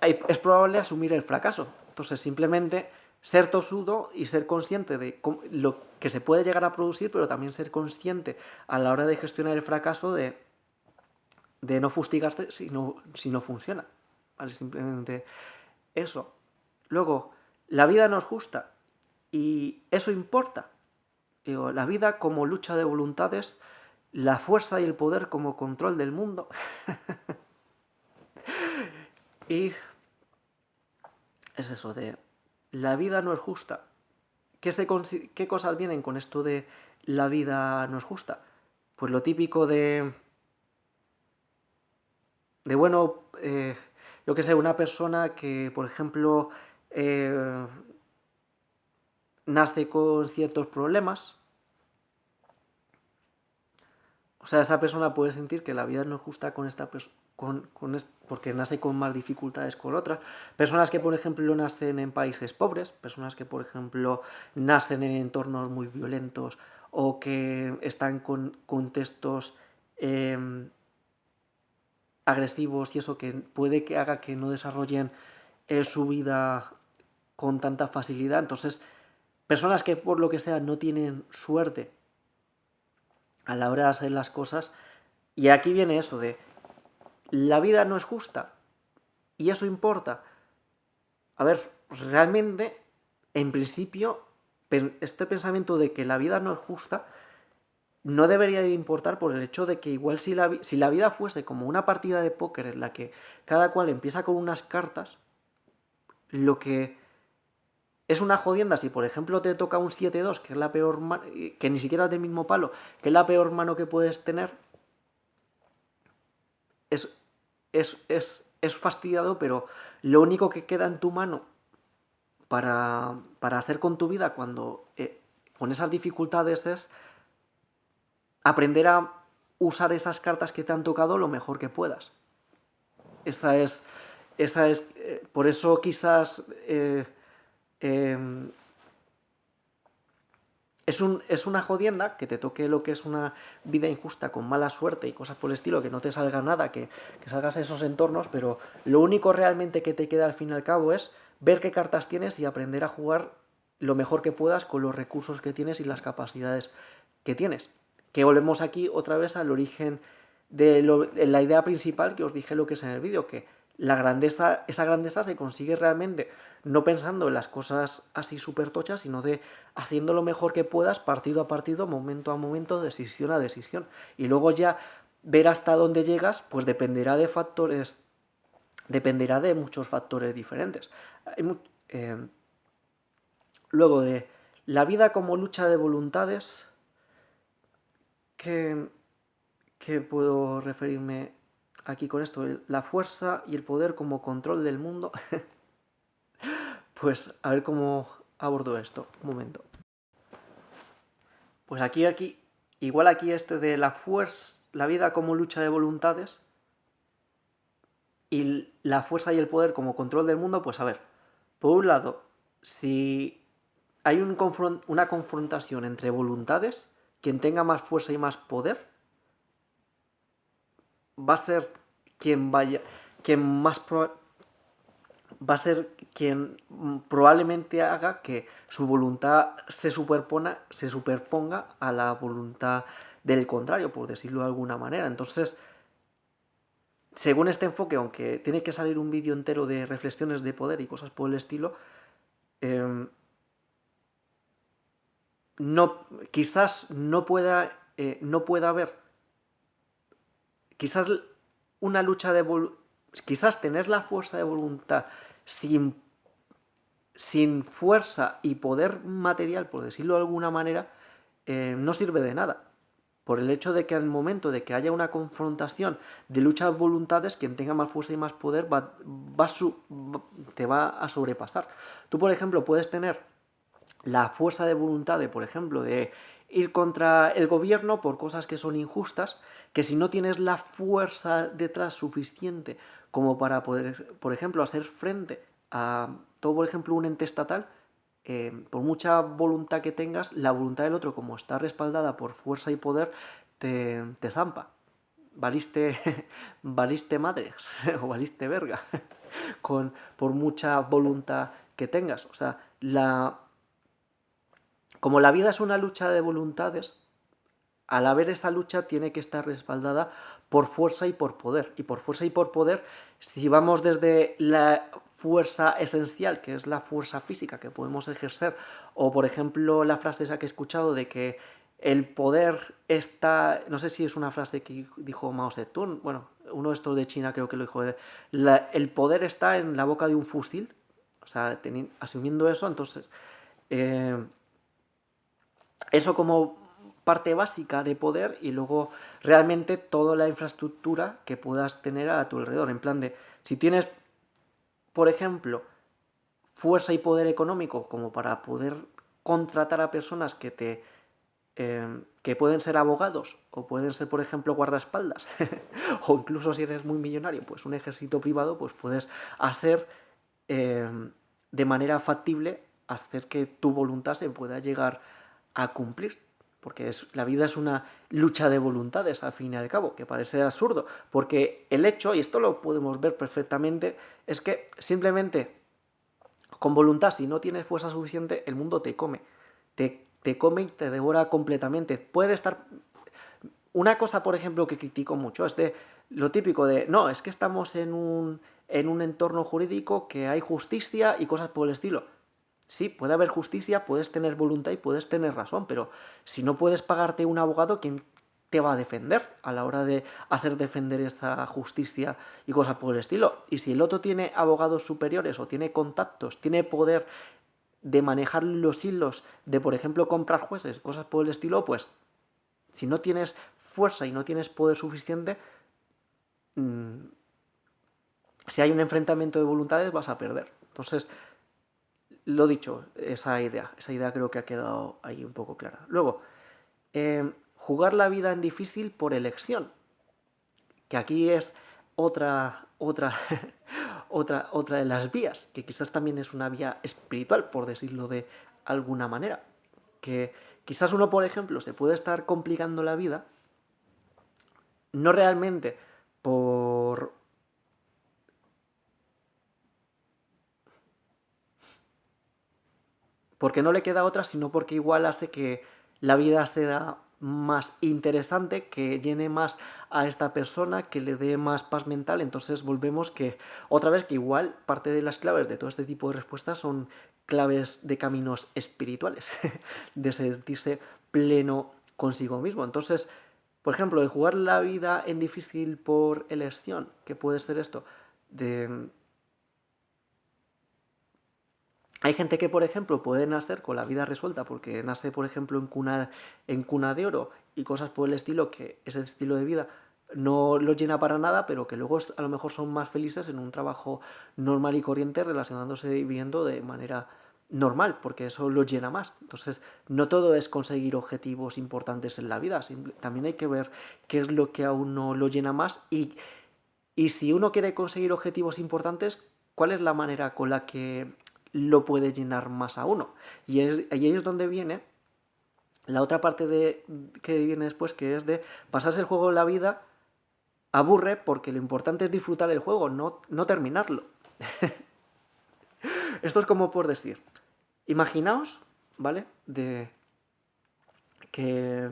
es probable asumir el fracaso. Entonces, simplemente ser tosudo y ser consciente de lo que se puede llegar a producir, pero también ser consciente a la hora de gestionar el fracaso de no fustigarte si no funciona. ¿Vale? Simplemente eso. Luego, la vida no es justa y eso importa. Digo, la vida como lucha de voluntades, la fuerza y el poder como control del mundo. Y es eso de la vida no es justa. ¿Qué cosas vienen con esto de la vida no es justa? Pues lo típico bueno, yo que sé, una persona que, por ejemplo, nace con ciertos problemas. O sea, esa persona puede sentir que la vida no es justa con esta persona. Porque nace con más dificultades con otras. Personas que, por ejemplo, nacen en países pobres, personas que, por ejemplo, nacen en entornos muy violentos o que están con contextos agresivos y eso que puede que haga que no desarrollen su vida con tanta facilidad. Entonces, personas que por lo que sea no tienen suerte a la hora de hacer las cosas, y aquí viene eso de la vida no es justa y eso importa. A ver, realmente, en principio, este pensamiento de que la vida no es justa no debería de importar por el hecho de que igual si la vida fuese como una partida de póker en la que cada cual empieza con unas cartas, lo que es una jodienda si por ejemplo te toca un 7-2, que es la peor que ni siquiera es del mismo palo, que es la peor mano que puedes tener, es fastidiado, pero lo único que queda en tu mano para hacer con tu vida cuando con esas dificultades es aprender a usar esas cartas que te han tocado lo mejor que puedas. Esa es por eso quizás es una jodienda que te toque lo que es una vida injusta con mala suerte y cosas por el estilo, que no te salga nada, que salgas a esos entornos, pero lo único realmente que te queda al fin y al cabo es ver qué cartas tienes y aprender a jugar lo mejor que puedas con los recursos que tienes y las capacidades que tienes. Que volvemos aquí otra vez al origen de la idea principal que os dije lo que es en el vídeo, que esa grandeza se consigue realmente no pensando en las cosas así súper tochas, sino de haciendo lo mejor que puedas, partido a partido, momento a momento, decisión a decisión. Y luego ya ver hasta dónde llegas, pues dependerá de muchos factores diferentes. Luego de la vida como lucha de voluntades, ¿qué puedo referirme aquí con esto? La fuerza y el poder como control del mundo. Pues a ver cómo abordo esto. Un momento. Pues igual aquí este de la fuerza, la vida como lucha de voluntades, y la fuerza y el poder como control del mundo, pues a ver, por un lado, si hay una confrontación entre voluntades, quien tenga más fuerza y más poder va a ser quien vaya, quien más va a ser quien probablemente haga que su voluntad se superponga a la voluntad del contrario, por decirlo de alguna manera. Entonces, según este enfoque, aunque tiene que salir un vídeo entero de reflexiones de poder y cosas por el estilo, eh, no, quizás no pueda haber, quizás una lucha quizás tener la fuerza de voluntad sin, sin fuerza y poder material, por decirlo de alguna manera, no sirve de nada. Por el hecho de que al momento de que haya una confrontación de lucha de voluntades, quien tenga más fuerza y más poder te va a sobrepasar. Tú, por ejemplo, puedes tener la fuerza de voluntad de, por ejemplo, de ir contra el gobierno por cosas que son injustas, que si no tienes la fuerza detrás suficiente como para poder, por ejemplo, hacer frente a todo, por ejemplo, un ente estatal, por mucha voluntad que tengas, la voluntad del otro, como está respaldada por fuerza y poder, te zampa. Valiste, valiste madres o valiste verga por mucha voluntad que tengas. O sea, como la vida es una lucha de voluntades, al haber esa lucha tiene que estar respaldada por fuerza y por poder. Y por fuerza y por poder, si vamos desde la fuerza esencial, que es la fuerza física que podemos ejercer, o por ejemplo la frase esa que he escuchado de que el poder está, no sé si es una frase que dijo Mao Zedong, bueno, uno de estos de China creo que lo dijo, el poder está en la boca de un fusil, o sea, asumiendo eso, entonces, eso como parte básica de poder y luego realmente toda la infraestructura que puedas tener a tu alrededor. En plan de, si tienes, por ejemplo, fuerza y poder económico como para poder contratar a personas que pueden ser abogados o pueden ser, por ejemplo, guardaespaldas, o incluso si eres muy millonario, pues un ejército privado, pues puedes hacer eh, de manera factible hacer que tu voluntad se pueda llegar a cumplir. Porque la vida es una lucha de voluntades, al fin y al cabo, que parece absurdo. Porque el hecho, y esto lo podemos ver perfectamente, es que simplemente con voluntad, si no tienes fuerza suficiente, el mundo te come. Te come y te devora completamente. Puede estar. Una cosa, por ejemplo, que critico mucho es de lo típico de, no, es que estamos en un entorno jurídico que hay justicia y cosas por el estilo. Sí, puede haber justicia, puedes tener voluntad y puedes tener razón, pero si no puedes pagarte un abogado, ¿quién te va a defender a la hora de hacer defender esa justicia y cosas por el estilo? Y si el otro tiene abogados superiores o tiene contactos, tiene poder de manejar los hilos de, por ejemplo, comprar jueces, cosas por el estilo, pues si no tienes fuerza y no tienes poder suficiente, si hay un enfrentamiento de voluntades vas a perder. Entonces, lo dicho, esa idea creo que ha quedado ahí un poco clara. Luego, jugar la vida en difícil por elección, que aquí es otra, otra de las vías, que quizás también es una vía espiritual, por decirlo de alguna manera, que quizás uno, por ejemplo, se puede estar complicando la vida, no realmente por, porque no le queda otra, sino porque igual hace que la vida sea más interesante, que llene más a esta persona, que le dé más paz mental. Entonces volvemos que, otra vez, que igual parte de las claves de todo este tipo de respuestas son claves de caminos espirituales, de sentirse pleno consigo mismo. Entonces, por ejemplo, de jugar la vida en difícil por elección, ¿qué puede ser esto? De Hay gente que, por ejemplo, puede nacer con la vida resuelta porque nace, por ejemplo, en cuna de oro y cosas por el estilo, que ese estilo de vida no los llena para nada, pero que luego a lo mejor son más felices en un trabajo normal y corriente, relacionándose y viviendo de manera normal, porque eso los llena más. Entonces, no todo es conseguir objetivos importantes en la vida, también hay que ver qué es lo que a uno lo llena más Y si uno quiere conseguir objetivos importantes, ¿cuál es la manera con la que lo puede llenar más a uno? Y ahí es donde viene la otra parte que viene después, que es de pasarse el juego en la vida, aburre porque lo importante es disfrutar el juego, no terminarlo. Esto es como por decir, imaginaos, ¿vale? Que,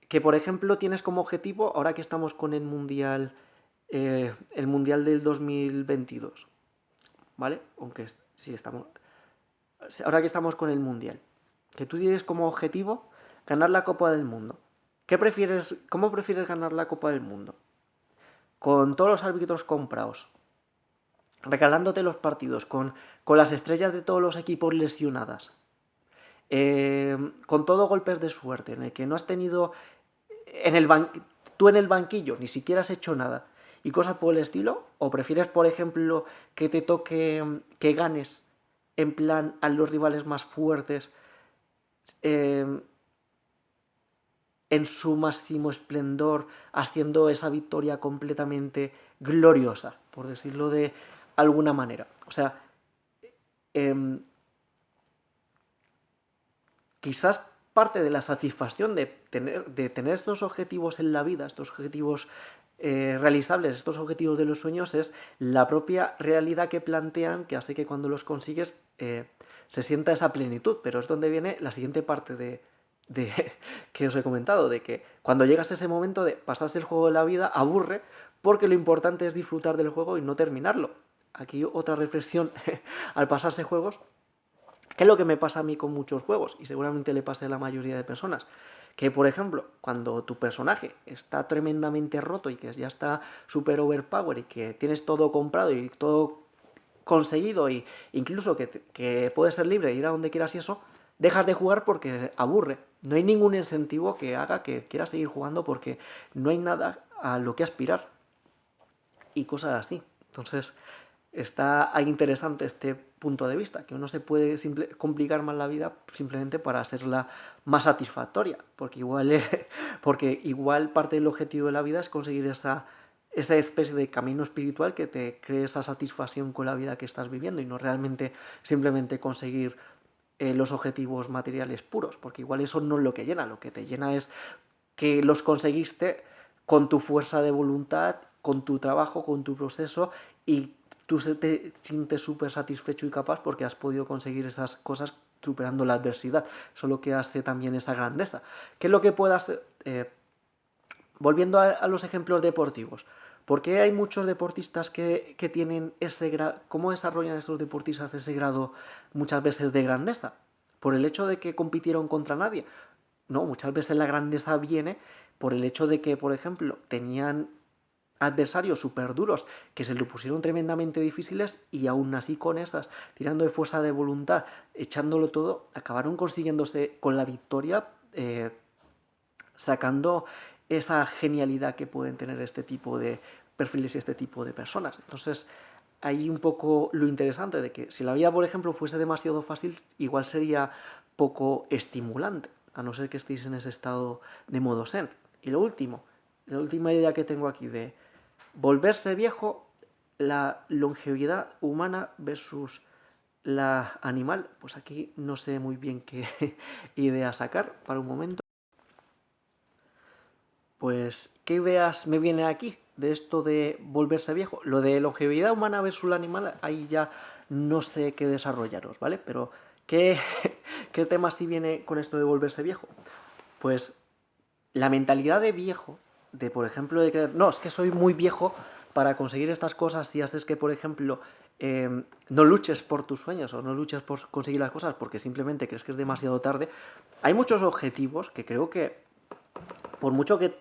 que por ejemplo tienes como objetivo, ahora que estamos con el mundial del 2022, ¿vale? Aunque sí estamos, ahora que estamos con el mundial, que tú tienes como objetivo ganar la Copa del Mundo. ¿Cómo prefieres ganar la Copa del Mundo? Con todos los árbitros comprados, regalándote los partidos, con las estrellas de todos los equipos lesionadas, con todo golpes de suerte, en el que no has tenido tú en el banquillo ni siquiera has hecho nada y cosas por el estilo, o prefieres, por ejemplo, que te toque que ganes en plan a los rivales más fuertes eh, en su máximo esplendor, haciendo esa victoria completamente gloriosa, por decirlo de alguna manera. O sea, eh, quizás parte de la satisfacción de tener estos objetivos en la vida, estos objetivos realizables, estos objetivos de los sueños, es la propia realidad que plantean, que hace que cuando los consigues se sienta esa plenitud. Pero es donde viene la siguiente parte de que os he comentado, de que cuando llegas a ese momento de pasarse el juego de la vida, aburre, porque lo importante es disfrutar del juego y no terminarlo. Aquí otra reflexión al pasarse juegos. ¿Qué es lo que me pasa a mí con muchos juegos? Y seguramente le pase a la mayoría de personas. Que, por ejemplo, cuando tu personaje está tremendamente roto y que ya está super overpower y que tienes todo comprado y todo conseguido y incluso que puedes ser libre e ir a donde quieras y eso, dejas de jugar porque aburre. No hay ningún incentivo que haga que quieras seguir jugando porque no hay nada a lo que aspirar y cosas así. Entonces, está ahí interesante este punto de vista, que uno se puede complicar más la vida simplemente para hacerla más satisfactoria, porque igual parte del objetivo de la vida es conseguir esa especie de camino espiritual que te cree esa satisfacción con la vida que estás viviendo y no realmente simplemente conseguir los objetivos materiales puros, porque igual eso no es lo que llena, lo que te llena es que los conseguiste con tu fuerza de voluntad, con tu trabajo, con tu proceso y tú te sientes súper satisfecho y capaz porque has podido conseguir esas cosas superando la adversidad. Eso es lo que hace también esa grandeza. ¿Qué es lo que puede hacer? Volviendo a los ejemplos deportivos. ¿Por qué hay muchos deportistas que tienen ese grado? ¿Cómo desarrollan esos deportistas ese grado muchas veces de grandeza? ¿Por el hecho de que compitieron contra nadie? No, muchas veces la grandeza viene por el hecho de que, por ejemplo, tenían adversarios súper duros que se le pusieron tremendamente difíciles y aún así con esas, tirando de fuerza de voluntad, echándolo todo, acabaron consiguiéndose con la victoria, sacando esa genialidad que pueden tener este tipo de perfiles y este tipo de personas. Entonces, hay un poco lo interesante de que si la vida, por ejemplo, fuese demasiado fácil, igual sería poco estimulante, a no ser que estéis en ese estado de modo zen. Y lo último, la última idea que tengo aquí de volverse viejo, la longevidad humana versus la animal, pues aquí no sé muy bien qué idea sacar para un momento. Pues, ¿qué ideas me vienen aquí de esto de volverse viejo? Lo de longevidad humana versus la animal, ahí ya no sé qué desarrollaros, ¿vale? Pero, ¿qué, qué tema sí viene con esto de volverse viejo? Pues la mentalidad de viejo, de por ejemplo, de que no, es que soy muy viejo para conseguir estas cosas y haces que, por ejemplo, no luches por tus sueños o no luches por conseguir las cosas porque simplemente crees que es demasiado tarde. Hay muchos objetivos que creo que, por mucho que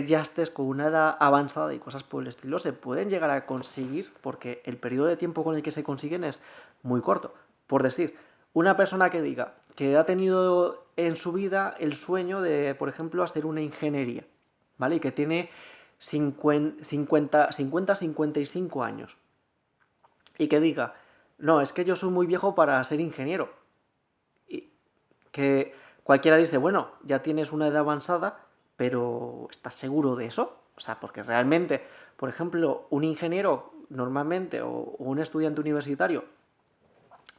ya estés con una edad avanzada y cosas por el estilo, se pueden llegar a conseguir porque el periodo de tiempo con el que se consiguen es muy corto. Por decir, una persona que diga que ha tenido en su vida el sueño de, por ejemplo, hacer una ingeniería, ¿vale? Y que tiene 55 años. Y que diga, no, es que yo soy muy viejo para ser ingeniero. Y que cualquiera dice, bueno, ya tienes una edad avanzada, pero ¿estás seguro de eso? O sea, porque realmente, por ejemplo, un ingeniero normalmente o un estudiante universitario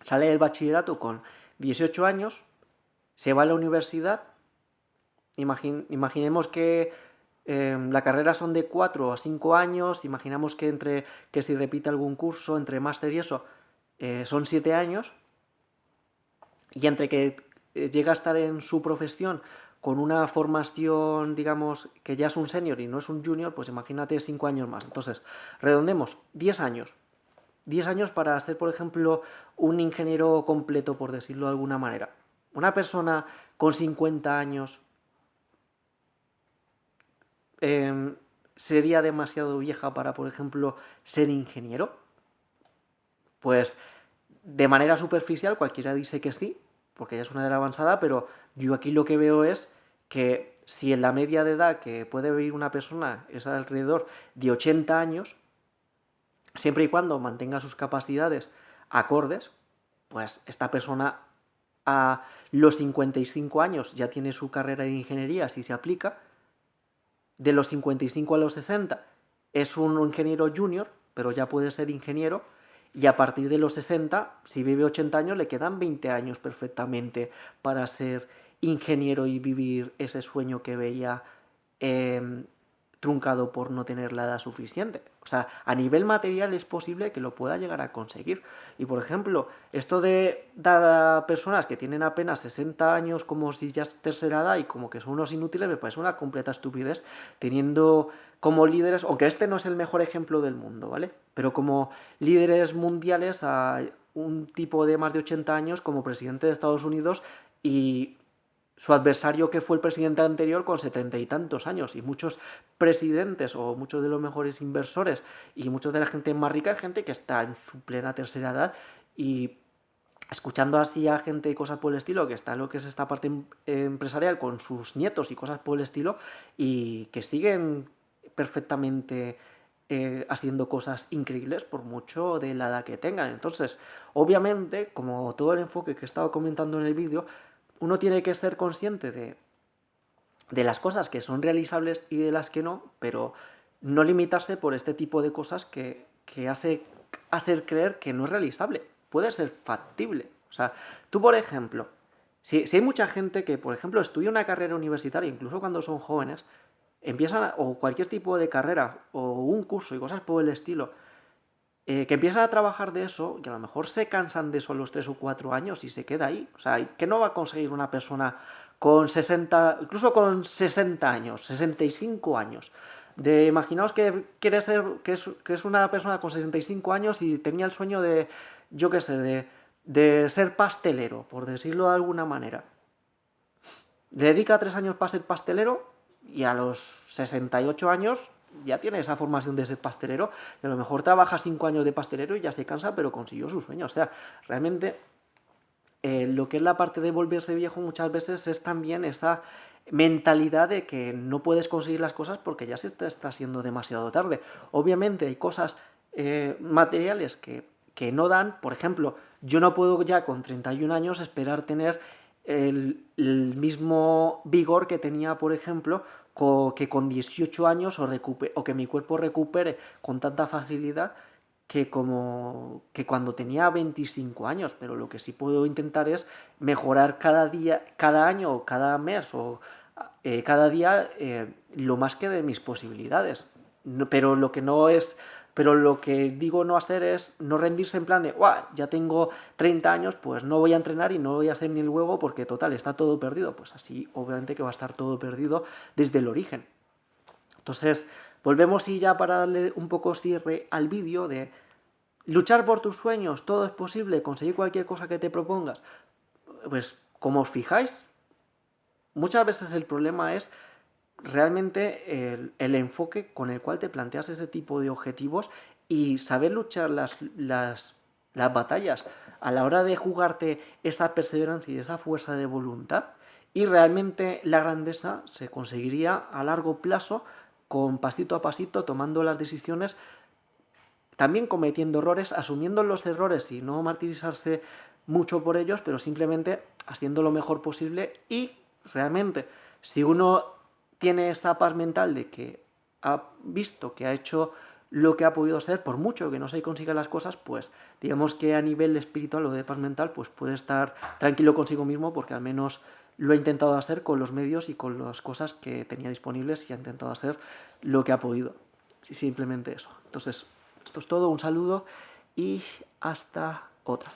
sale del bachillerato con 18 años, se va a la universidad, imaginemos que la carrera son de 4 a 5 años, imaginamos que si repite algún curso entre máster y eso, son 7 años, y entre que llega a estar en su profesión con una formación, digamos, que ya es un senior y no es un junior, pues imagínate 5 años más. Entonces, redondemos, 10 años. 10 años para ser, por ejemplo, un ingeniero completo, por decirlo de alguna manera. Una persona con 50 años sería demasiado vieja para, por ejemplo, ser ingeniero. Pues de manera superficial cualquiera dice que sí, porque ya es una edad avanzada, pero yo aquí lo que veo es que si en la media de edad que puede vivir una persona es alrededor de 80 años, siempre y cuando mantenga sus capacidades acordes, pues esta persona a los 55 años ya tiene su carrera de ingeniería si se aplica, de los 55 a los 60 es un ingeniero junior, pero ya puede ser ingeniero, y a partir de los 60, si vive 80 años, le quedan 20 años perfectamente para ser ingeniero y vivir ese sueño que veía truncado por no tener la edad suficiente. O sea, a nivel material es posible que lo pueda llegar a conseguir. Y por ejemplo, esto de dar a personas que tienen apenas 60 años como si ya es tercera edad y como que son unos inútiles, me parece una completa estupidez, teniendo como líderes, aunque este no es el mejor ejemplo del mundo, ¿vale? Pero como líderes mundiales a un tipo de más de 80 años como presidente de Estados Unidos y su adversario que fue el presidente anterior con 70 y tantos años. Y muchos presidentes o muchos de los mejores inversores y muchos de la gente más rica es gente que está en su plena tercera edad, y escuchando así a gente y cosas por el estilo, que está en lo que es esta parte empresarial con sus nietos y cosas por el estilo, y que siguen perfectamente haciendo cosas increíbles por mucho de la edad que tengan. Entonces, obviamente, como todo el enfoque que he estado comentando en el vídeo, uno tiene que ser consciente de las cosas que son realizables y de las que no, pero no limitarse por este tipo de cosas que hace hacer creer que no es realizable. Puede ser factible. O sea, tú, por ejemplo, si hay mucha gente que, por ejemplo, estudia una carrera universitaria, incluso cuando son jóvenes, o cualquier tipo de carrera, o un curso y cosas por el estilo, que empiezan a trabajar de eso y a lo mejor se cansan de eso a los 3 o 4 años y se queda ahí. O sea, ¿qué no va a conseguir una persona con 60, incluso con 60 años, 65 años? Imaginaos que quiere ser, que es una persona con 65 años y tenía el sueño de, yo qué sé, de ser pastelero, por decirlo de alguna manera. Le dedica 3 años para ser pastelero y a los 68 años ya tiene esa formación de ser pastelero, y a lo mejor trabaja 5 años de pastelero y ya se cansa, pero consiguió su sueño. O sea, realmente lo que es la parte de volverse viejo muchas veces es también esa mentalidad de que no puedes conseguir las cosas porque ya se te está haciendo demasiado tarde. Obviamente hay cosas materiales que no dan. Por ejemplo, yo no puedo ya con 31 años esperar tener el mismo vigor que tenía, por ejemplo, que con 18 años, o que mi cuerpo recupere con tanta facilidad que cuando tenía 25 años. Pero lo que sí puedo intentar es mejorar cada día, cada año, o cada mes, o cada día, lo más que de mis posibilidades. Pero lo que no es, pero lo que digo no hacer es no rendirse en plan de, ya tengo 30 años, pues no voy a entrenar y no voy a hacer ni el huevo porque total, está todo perdido. Pues así obviamente que va a estar todo perdido desde el origen. Entonces, volvemos, y ya para darle un poco cierre al vídeo, de luchar por tus sueños, todo es posible, conseguir cualquier cosa que te propongas. Pues como os fijáis, muchas veces el problema es realmente el enfoque con el cual te planteas ese tipo de objetivos y saber luchar las batallas a la hora de jugarte esa perseverancia y esa fuerza de voluntad. Y realmente la grandeza se conseguiría a largo plazo, con pasito a pasito, tomando las decisiones, también cometiendo errores, asumiendo los errores y no martirizarse mucho por ellos, pero simplemente haciendo lo mejor posible. Y realmente, si uno tiene esa paz mental de que ha visto que ha hecho lo que ha podido hacer, por mucho que no se consigan las cosas, pues digamos que a nivel espiritual o de paz mental, pues puede estar tranquilo consigo mismo porque al menos lo ha intentado hacer con los medios y con las cosas que tenía disponibles y ha intentado hacer lo que ha podido. Sí, simplemente eso. Entonces, esto es todo, un saludo y hasta otra.